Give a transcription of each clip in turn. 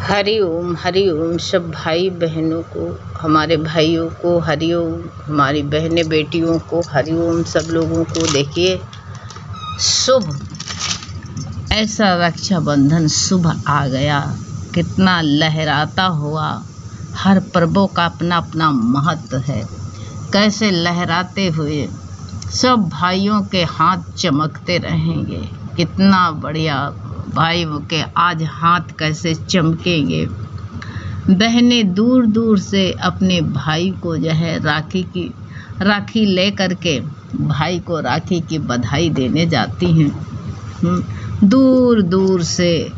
हरि ओम सब भाई बहनों को, हमारे भाइयों को हरि ओम, हमारी बहनें बेटियों को हरि ओम। सब लोगों को देखिए शुभ ऐसा रक्षाबंधन शुभ आ गया, कितना लहराता हुआ। हर पर्वों का अपना अपना महत्व है। कैसे लहराते हुए सब भाइयों के हाथ चमकते रहेंगे। कितना बढ़िया भाइयों के आज हाथ कैसे चमकेंगे। बहनें दूर दूर से अपने भाई को जो है राखी ले करके भाई को राखी की बधाई देने जाती हैं। दूर दूर से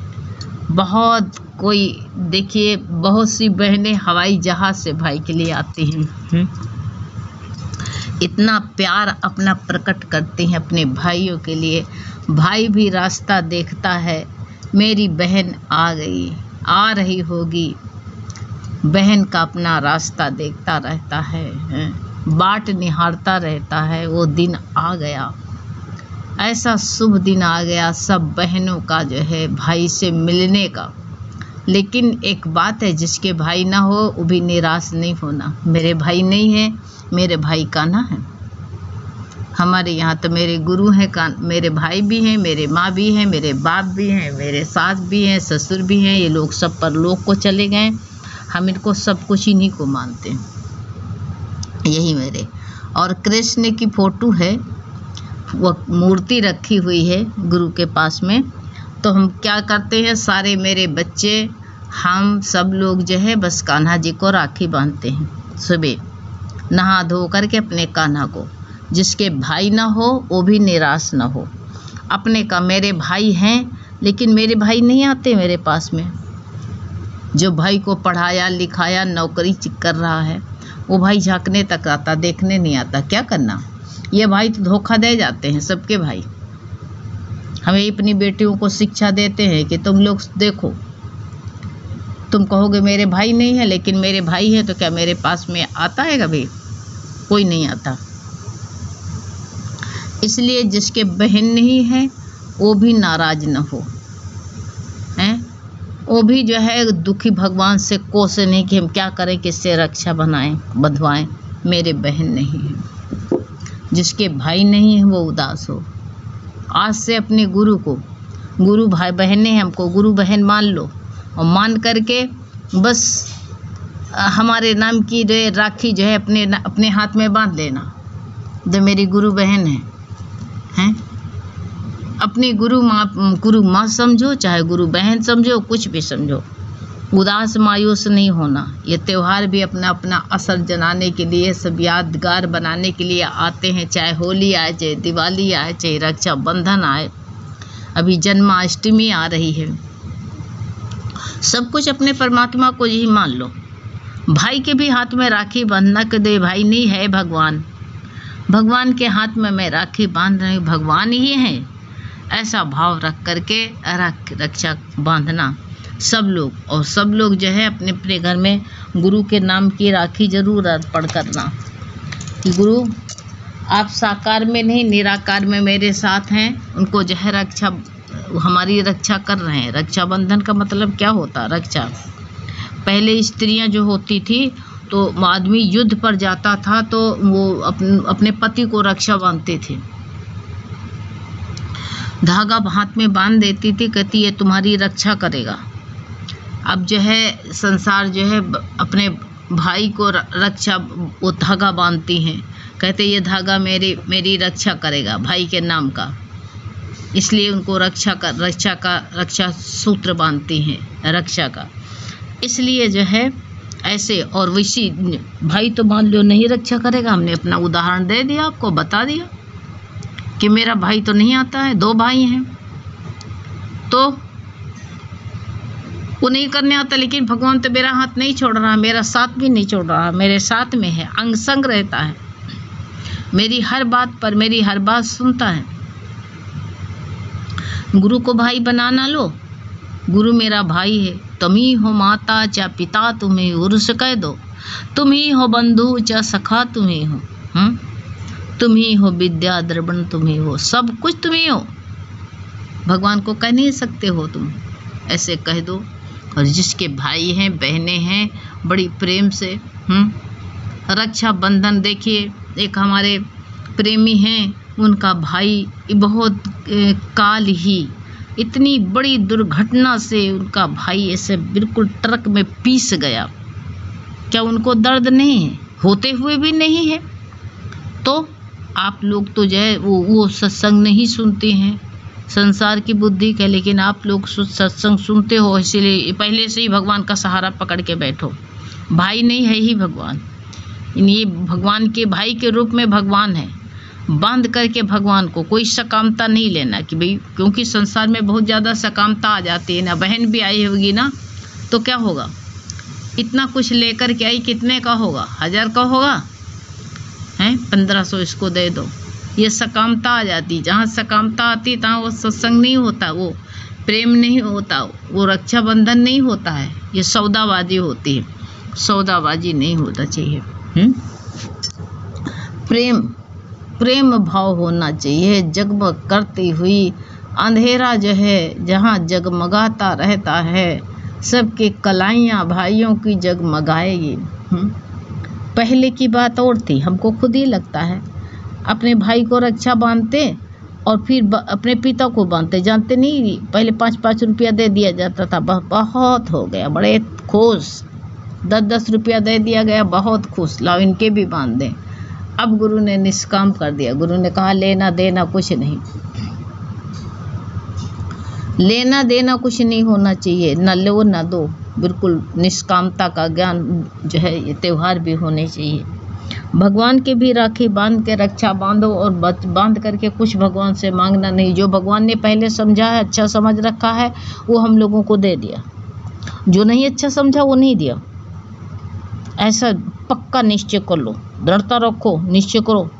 बहुत कोई देखिए, बहुत सी बहनें हवाई जहाज से भाई के लिए आती हैं। इतना प्यार अपना प्रकट करती हैं अपने भाइयों के लिए। भाई भी रास्ता देखता है, मेरी बहन आ गई, आ रही होगी। बहन का अपना रास्ता देखता रहता है, बाट निहारता रहता है। वो दिन आ गया, ऐसा शुभ दिन आ गया सब बहनों का जो है भाई से मिलने का। लेकिन एक बात है, जिसके भाई ना हो वो भी निराश नहीं होना। मेरे भाई नहीं है, मेरे भाई कान्हा है। हमारे यहाँ तो मेरे गुरु हैं, मेरे भाई भी हैं, मेरे माँ भी हैं, मेरे बाप भी हैं, मेरे सास भी हैं, ससुर भी हैं। ये लोग सब परलोक को चले गए। हम इनको सब कुछ इन्हीं को मानते हैं। यही मेरे और कृष्ण की फोटो है, वो मूर्ति रखी हुई है गुरु के पास में। तो हम क्या करते हैं, सारे मेरे बच्चे हम सब लोग जो है बस कान्हा जी को राखी बांधते हैं। सुबह नहा धो करके अपने कान्हा को, जिसके भाई ना हो वो भी निराश ना हो। अपने का मेरे भाई हैं, लेकिन मेरे भाई नहीं आते मेरे पास में। जो भाई को पढ़ाया लिखाया नौकरी कर रहा है, वो भाई झांकने तक आता, देखने नहीं आता। क्या करना, ये भाई तो धोखा दे जाते हैं सबके भाई। हमें अपनी बेटियों को शिक्षा देते हैं कि तुम लोग देखो, तुम कहोगे मेरे भाई नहीं है, लेकिन मेरे भाई है तो क्या मेरे पास में आता है कभी? कोई नहीं आता। इसलिए जिसके बहन नहीं है वो भी नाराज न हो, हैं? वो भी जो है दुखी भगवान से कोसे नहीं कि हम क्या करें, किससे रक्षा बंधवाएं। मेरे बहन नहीं है, जिसके भाई नहीं है वो उदास हो। आज से अपने गुरु को, गुरु भाई बहन ने हमको गुरु बहन मान लो, और मान करके बस हमारे नाम की जो राखी जो है अपने हाथ में बांध लेना। जो मेरी गुरु बहन है, हैं? अपनी गुरु माँ समझो, चाहे गुरु बहन समझो, कुछ भी समझो। उदास मायूस नहीं होना। ये त्यौहार भी अपना अपना असर जनाने के लिए, सब यादगार बनाने के लिए आते हैं। चाहे होली आए, चाहे दिवाली आए, चाहे रक्षाबंधन आए, अभी जन्माष्टमी आ रही है। सब कुछ अपने परमात्मा को ही मान लो। भाई के भी हाथ में राखी बांधना के दे, भाई नहीं है भगवान के हाथ में मैं राखी बांध रही हूँ, भगवान ही है। ऐसा भाव रख करके रक्षा बांधना सब लोग। और सब लोग जो है अपने अपने घर में गुरु के नाम की राखी जरूर अर्पण करना कि गुरु आप साकार में नहीं निराकार में मेरे साथ हैं। उनको जो है हमारी रक्षा कर रहे हैं। रक्षाबंधन का मतलब क्या होता? रक्षा। पहले स्त्रियां जो होती थी तो आदमी युद्ध पर जाता था तो वो अपने पति को रक्षा बांधते थे। धागा हाथ में बांध देती थी, कहती है तुम्हारी रक्षा करेगा। अब जो है संसार जो है अपने भाई को रक्षा वो धागा बांधती हैं, कहते ये धागा मेरी रक्षा करेगा भाई के नाम का। इसलिए उनको रक्षा सूत्र बांधती हैं, रक्षा का। इसलिए जो है ऐसे और वैसी भाई तो मान लो नहीं रक्षा करेगा। हमने अपना उदाहरण दे दिया, आपको बता दिया कि मेरा भाई तो नहीं आता है, 2 भाई हैं तो वो नहीं करने आता। लेकिन भगवान तो मेरा हाथ नहीं छोड़ रहा, मेरा साथ भी नहीं छोड़ रहा, मेरे साथ में है, अंग संग रहता है, मेरी हर बात पर मेरी हर बात सुनता है। गुरु को भाई बनाना लो। गुरु मेरा भाई है। तुम ही हो माता चा पिता तुम्हें उर्स कह दो, तुम ही हो बंधु चा सखा तुम ही हो, तुम ही हो विद्या द्रवण तुम ही हो, सब कुछ तुम ही हो। भगवान को कह नहीं सकते हो तुम, ऐसे कह दो और जिसके भाई हैं बहनें हैं बड़ी प्रेम से रक्षा बंधन। देखिए एक हमारे प्रेमी हैं, उनका भाई बहुत काल ही इतनी बड़ी दुर्घटना से उनका भाई ऐसे बिल्कुल ट्रक में पीस गया। क्या उनको दर्द नहीं है? होते हुए भी नहीं है। तो आप लोग तो जो है वो सत्संग नहीं सुनते हैं, संसार की बुद्धि का, लेकिन आप लोग सत्संग सुनते हो, इसीलिए पहले से ही भगवान का सहारा पकड़ के बैठो। भाई नहीं है ही भगवान, ये भगवान के भाई के रूप में भगवान है। बांध करके भगवान को कोई सकामता नहीं लेना कि भाई, क्योंकि संसार में बहुत ज़्यादा सकामता आ जाती है ना। बहन भी आई होगी ना तो क्या होगा, इतना कुछ लेकर के आई, कितने का होगा? 1000 का होगा हैं, 1500 इसको दे दो। ये सकामता आ जाती। जहाँ सकामता आती तहाँ वो सत्संग नहीं होता, वो प्रेम नहीं होता, वो रक्षाबंधन नहीं होता है। ये सौदाबाजी होती है, सौदाबाजी नहीं होता चाहिए। प्रेम भाव होना चाहिए। जगमग करती हुई अंधेरा जो है जहाँ जगमगाता रहता है, सबके कलाइयाँ भाइयों की जगमगाएगी। पहले की बात और थी, हमको खुद ही लगता है अपने भाई को रक्षा बांधते और फिर अपने पिता को बांधते। जानते नहीं, पहले 5-5 रुपया दे दिया जाता था, बहुत हो गया, बड़े खुश। 10-10 रुपया दे दिया गया, बहुत खुश, लाओ इनके भी बांध दें। अब गुरु ने निष्काम कर दिया। गुरु ने कहा लेना देना कुछ नहीं, लेना देना कुछ नहीं होना चाहिए, न लो न दो। बिल्कुल निष्कामता का ज्ञान जो है, ये त्यौहार भी होने चाहिए। भगवान के भी राखी बांध के रक्षा बांधो और बांध करके कुछ भगवान से मांगना नहीं। जो भगवान ने पहले समझा है, अच्छा समझ रखा है, वो हम लोगों को दे दिया। जो नहीं अच्छा समझा वो नहीं दिया। ऐसा पक्का निश्चय कर लो, दृढ़ता रखो, निश्चय करो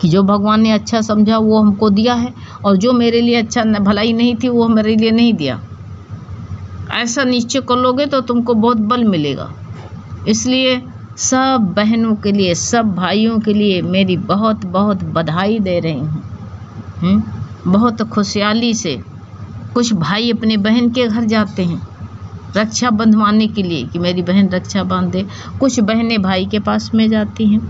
कि जो भगवान ने अच्छा समझा वो हमको दिया है, और जो मेरे लिए अच्छा भलाई नहीं थी वो मेरे लिए नहीं दिया। ऐसा निश्चय कर लोगे तो तुमको बहुत बल मिलेगा। इसलिए सब बहनों के लिए, सब भाइयों के लिए मेरी बहुत बहुत बधाई दे रही हूँ। बहुत खुशहाली से कुछ भाई अपने बहन के घर जाते हैं रक्षा बंधवाने के लिए कि मेरी बहन रक्षा बांधे। कुछ बहनें भाई के पास में जाती हैं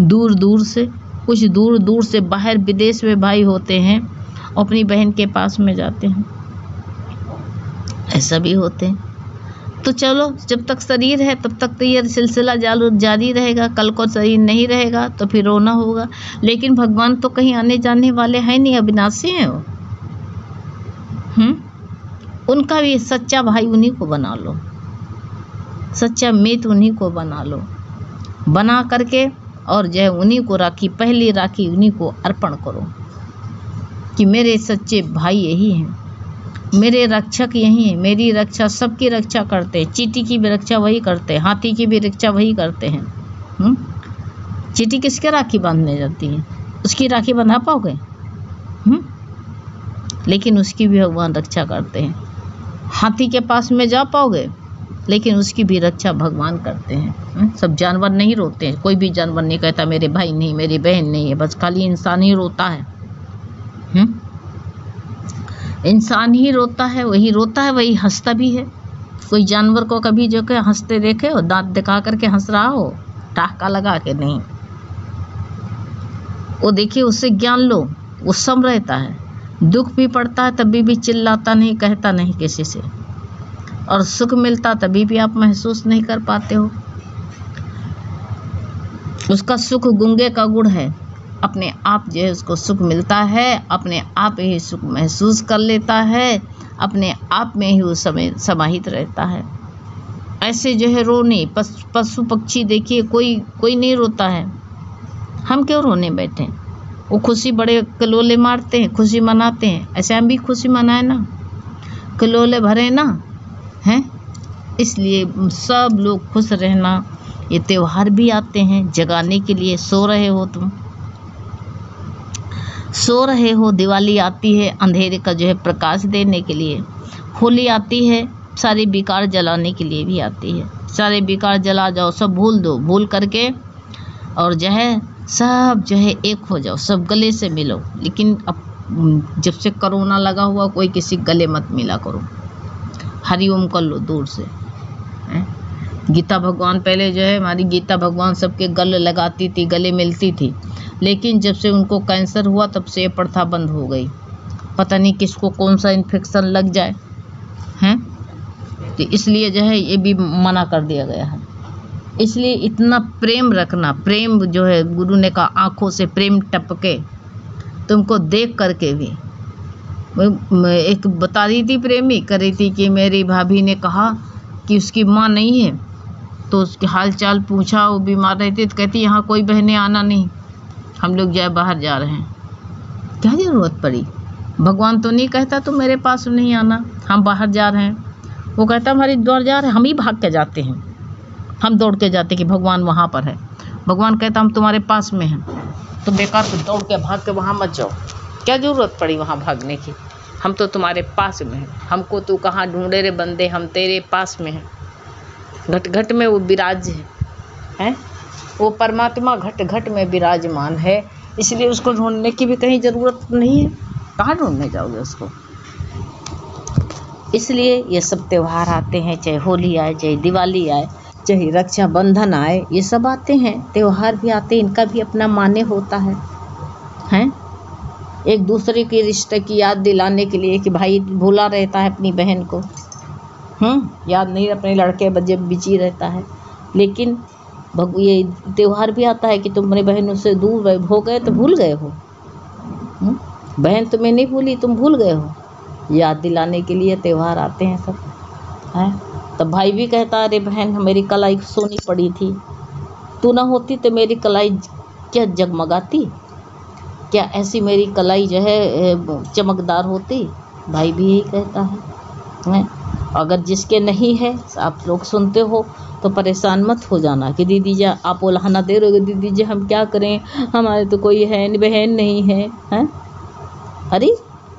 दूर दूर से, कुछ दूर दूर से बाहर विदेश में भाई होते हैं, अपनी बहन के पास में जाते हैं। ऐसा भी होते हैं। तो चलो, जब तक शरीर है तब तक तो ये सिलसिला जारी रहेगा। कल को शरीर नहीं रहेगा तो फिर रोना होगा। लेकिन भगवान तो कहीं आने जाने वाले हैं नहीं, अविनाशी हैं वो। उनका भी सच्चा भाई उन्हीं को बना लो, सच्चा मित्र उन्हीं को बना लो, बना करके और जो है उन्हीं को राखी, पहली राखी उन्हीं को अर्पण करो कि मेरे सच्चे भाई यही हैं, मेरे रक्षक यही हैं, मेरी रक्षा, सबकी रक्षा करते हैं। चींटी की भी रक्षा वही करते हैं, हाथी की भी रक्षा वही करते हैं। चींटी किसके राखी बांधने जाती है? उसकी राखी बंधा पाओगे? लेकिन उसकी भी भगवान रक्षा करते हैं। हाथी के पास में जा पाओगे? लेकिन उसकी भी रक्षा भगवान करते हैं। सब जानवर नहीं रोते हैं, कोई भी जानवर नहीं कहता मेरे भाई नहीं, मेरी बहन नहीं है, बस खाली इंसान ही रोता है। इंसान ही रोता है, वही रोता है, वही हंसता भी है। कोई जानवर को कभी जो कि हंसते देखे हो, दांत दिखा करके हंस रहा हो, टाका लगा के? नहीं। वो देखिए, उससे ज्ञान लो, वो सम रहता है, दुख भी पड़ता है तभी भी चिल्लाता नहीं, कहता नहीं किसी से, और सुख मिलता तभी भी आप महसूस नहीं कर पाते हो। उसका सुख गूंगे का गुण है, अपने आप जो है उसको सुख मिलता है, अपने आप ही सुख महसूस कर लेता है, अपने आप में ही वो समय समाहित रहता है। ऐसे जो है रोने, पशु पक्षी देखिए, कोई नहीं रोता है, हम क्यों रोने बैठे? वो खुशी बड़े कलोले मारते हैं, खुशी मनाते हैं। ऐसे हम भी खुशी मनाए ना, कलोले भरे ना हैं। इसलिए सब लोग खुश रहना। ये त्योहार भी आते हैं जगाने के लिए। सो रहे हो तुम, सो रहे हो। दिवाली आती है अंधेरे का जो है प्रकाश देने के लिए। होली आती है सारे विकार जलाने के लिए भी आती है। सारे विकार जला जाओ, सब भूल दो, भूल करके और जो है सब जो है एक हो जाओ, सब गले से मिलो। लेकिन अब जब से कोरोना लगा हुआ, कोई किसी गले मत मिला करो। हरिओम कर लो दूर से। गीता भगवान पहले जो है, हमारी गीता भगवान सबके गले लगाती थी, गले मिलती थी, लेकिन जब से उनको कैंसर हुआ तब से ये प्रथा बंद हो गई। पता नहीं किसको कौन सा इन्फेक्शन लग जाए हैं, तो इसलिए जो है ये भी मना कर दिया गया है। इसलिए इतना प्रेम रखना, प्रेम जो है गुरु ने कहा आँखों से प्रेम टपके, तुमको देख करके भी। एक बता रही थी, प्रेमी कर रही थी कि मेरी भाभी ने कहा कि उसकी माँ नहीं है, तो उसके हाल चाल पूछा, वो बीमार रहती, तो कहती यहाँ कोई बहनें आना नहीं, हम लोग जो बाहर जा रहे हैं। क्या ज़रूरत पड़ी? भगवान तो नहीं कहता तुम मेरे पास नहीं आना, हम बाहर जा रहे हैं। वो कहता हम हरिद्वार जा रहे हैं, हम ही भाग के जाते हैं, हम दौड़ के जाते कि भगवान वहाँ पर है। भगवान कहता हम तुम्हारे पास में हैं, तो बेकार तो दौड़ के भाग के वहाँ मत जाओ, क्या ज़रूरत पड़ी वहाँ भागने की, हम तो तुम्हारे पास में हैं, हमको तू कहाँ ढूंढे रे बंदे, हम तेरे पास में हैं। घट घट में वो विराज है, वो परमात्मा घट घट में विराजमान है, इसलिए उसको ढूंढने की भी कहीं ज़रूरत नहीं है, कहाँ ढूंढने जाओगे उसको। इसलिए ये सब त्यौहार आते हैं, चाहे होली आए, चाहे दिवाली आए, चाहे रक्षाबंधन आए, ये सब आते हैं, त्यौहार भी आते हैं, इनका भी अपना मान्य होता है, हैं? एक दूसरे के रिश्ते की याद दिलाने के लिए कि भाई भूला रहता है अपनी बहन को, याद नहीं अपने लड़के बच्चे बिजी रहता है, लेकिन ये त्यौहार भी आता है कि तुम अपनी बहनों से दूर हो गए तो भूल गए हो, बहन तुम्हें नहीं भूली, तुम भूल गए हो, याद दिलाने के लिए त्यौहार आते हैं सब, हैं? तब भाई भी कहता अरे बहन मेरी कलाई सोनी पड़ी थी, तू ना होती तो मेरी कलाई क्या जगमगाती, क्या ऐसी मेरी कलाई जो है चमकदार होती। भाई भी यही कहता है। अगर जिसके नहीं है, आप लोग सुनते हो तो परेशान मत हो जाना कि दीदी जी आप उलाहना दे रहे हो, दीदी जी हम क्या करें, हमारे तो कोई है बहन नहीं है, हैं? अरे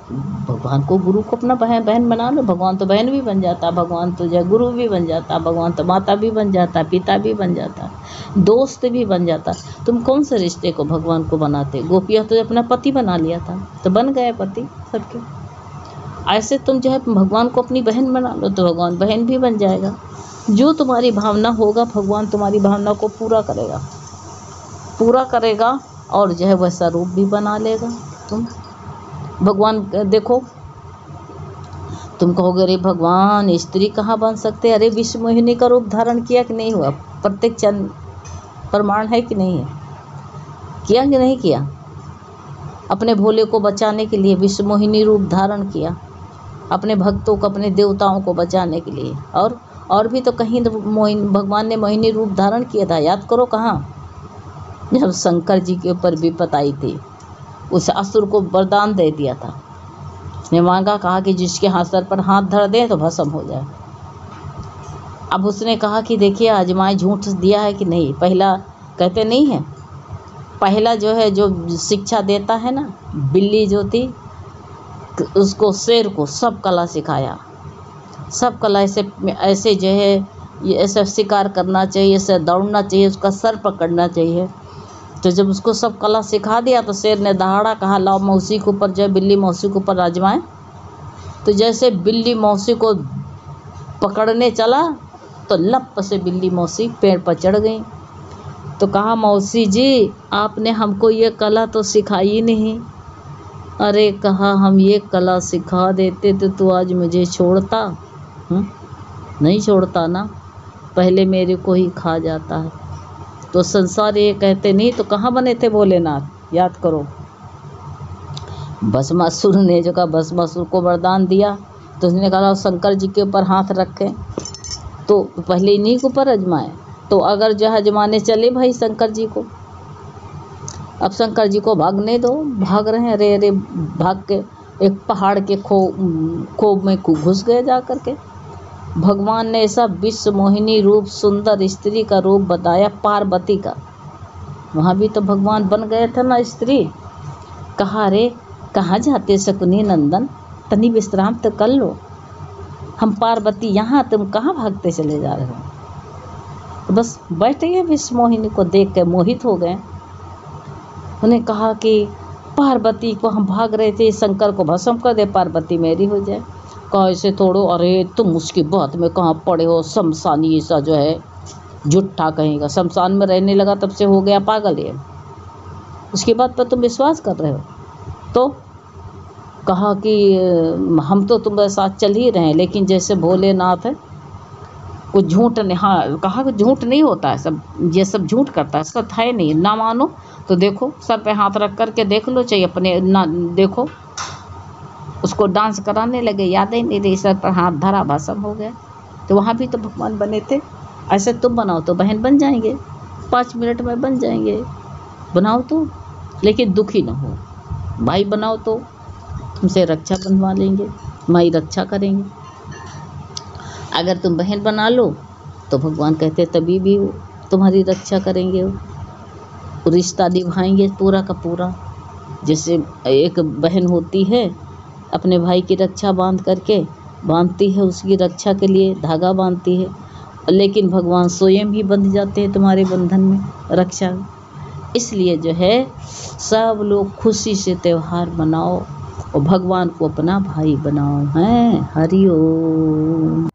भगवान को, गुरु को अपना बहन बना लो, भगवान तो बहन भी बन जाता, भगवान तो जो गुरु भी बन जाता, भगवान तो माता भी बन जाता, पिता भी बन जाता, दोस्त भी बन जाता। तुम कौन से रिश्ते को भगवान को बनाते? गोपियाँ तो अपना पति बना लिया था, तो बन गए पति सबके। ऐसे तुम जो है भगवान को अपनी बहन बना लो तो भगवान बहन भी बन जाएगा। जो तुम्हारी भावना होगा भगवान तुम्हारी भावना को पूरा करेगा और जो है वैसा रूप भी बना लेगा। तुम भगवान देखो, तुम कहोगे अरे भगवान स्त्री कहाँ बन सकते, अरे विश्व मोहिनी का रूप धारण किया कि नहीं हुआ, प्रत्येक चंद प्रमाण है कि नहीं है, किया कि नहीं किया। अपने भोले को बचाने के लिए विश्व मोहिनी रूप धारण किया, अपने भक्तों को, अपने देवताओं को बचाने के लिए। और भी तो कहीं भगवान ने मोहिनी रूप धारण किया था, याद करो कहाँ, जब शंकर जी के ऊपर विपत्ति आई थी, उस असुर को वरदान दे दिया था, उसने मांगा, कहा कि जिसके हाथ सर पर हाथ धर दे तो भस्म हो जाए। अब उसने कहा कि देखिए आजमाए झूठ दिया है कि नहीं। पहला कहते नहीं है, पहला जो है जो शिक्षा देता है ना, बिल्ली जो थी उसको शेर को सब कला सिखाया, सब कला ऐसे जो है ये ऐसा शिकार करना चाहिए, ऐसे दौड़ना चाहिए, उसका सर पकड़ना चाहिए। तो जब उसको सब कला सिखा दिया तो शेर ने दहाड़ा, कहा लाओ मौसी के ऊपर, जो बिल्ली मौसी के ऊपर आजमाए। तो जैसे बिल्ली मौसी को पकड़ने चला तो लप से बिल्ली मौसी पेड़ पर चढ़ गई। तो कहा मौसी जी आपने हमको ये कला तो सिखाई नहीं। अरे कहा हम ये कला सिखा देते तो आज मुझे छोड़ता? नहीं छोड़ता ना, पहले मेरे को ही खा जाता है। तो संसार ये कहते नहीं तो कहाँ बने थे भोलेनाथ, याद करो। भस्मासुर ने जो कहा, भस्मासुर को वरदान दिया तो उसने कहा शंकर जी के ऊपर हाथ रखे तो पहले इन्हीं के ऊपर अजमाए। तो अगर जो अजमाने चले भाई शंकर जी को, अब शंकर जी को भागने दो, भाग रहे हैं, अरे अरे भाग के एक पहाड़ के खोब में घुस गए जा करके। भगवान ने ऐसा विश्व मोहिनी रूप, सुंदर स्त्री का रूप बताया, पार्वती का। वहाँ भी तो भगवान बन गए थे ना स्त्री। कहा अरे कहाँ जाते शकुनी नंदन, तनी विश्राम तो कर लो, हम पार्वती यहाँ, तुम कहाँ भागते चले जा रहे हो। तो बस बैठ गए, विश्व मोहिनी को देख के मोहित हो गए। उन्हें कहा कि पार्वती को हम भाग रहे थे, शंकर को भस्म कर दे, पार्वती मेरी हो जाए। कहा ऐसे थोड़ो, अरे तुम उसकी बात में कहाँ पड़े हो, शमशानी ऐसा जो है झूठा कहेगा, शमशान में रहने लगा तब से हो गया पागल है, उसकी बात पर तुम विश्वास कर रहे हो। तो कहा कि हम तो तुम्हारे साथ चल ही रहे हैं, लेकिन जैसे भोलेनाथ है वो झूठ नहीं, हाँ कहा कि झूठ नहीं होता है, सब ये सब झूठ करता है, सत्य है नहीं, ना मानो तो देखो सर पे हाथ रख कर के देख लो, चाहिए अपने ना देखो। उसको डांस कराने लगे, याद ही नहीं रही, सर पर हाथ धरा भस्म हो गया। तो वहाँ भी तो भगवान बने थे। ऐसे तुम बनाओ तो बहन बन जाएंगे, 5 मिनट में बन जाएंगे, बनाओ तो, लेकिन दुखी ना हो। भाई बनाओ तो तुमसे रक्षा बनवा लेंगे, माई रक्षा करेंगे। अगर तुम बहन बना लो तो भगवान कहते तभी भी वो तुम्हारी रक्षा करेंगे, वो रिश्ता निभाएंगे पूरा का पूरा। जैसे एक बहन होती है अपने भाई की रक्षा बांधती है, उसकी रक्षा के लिए धागा बांधती है, लेकिन भगवान स्वयं ही बंध जाते हैं तुम्हारे बंधन में, रक्षा। इसलिए जो है सब लोग खुशी से त्यौहार मनाओ और भगवान को अपना भाई बनाओ। हैं, हरि ओम।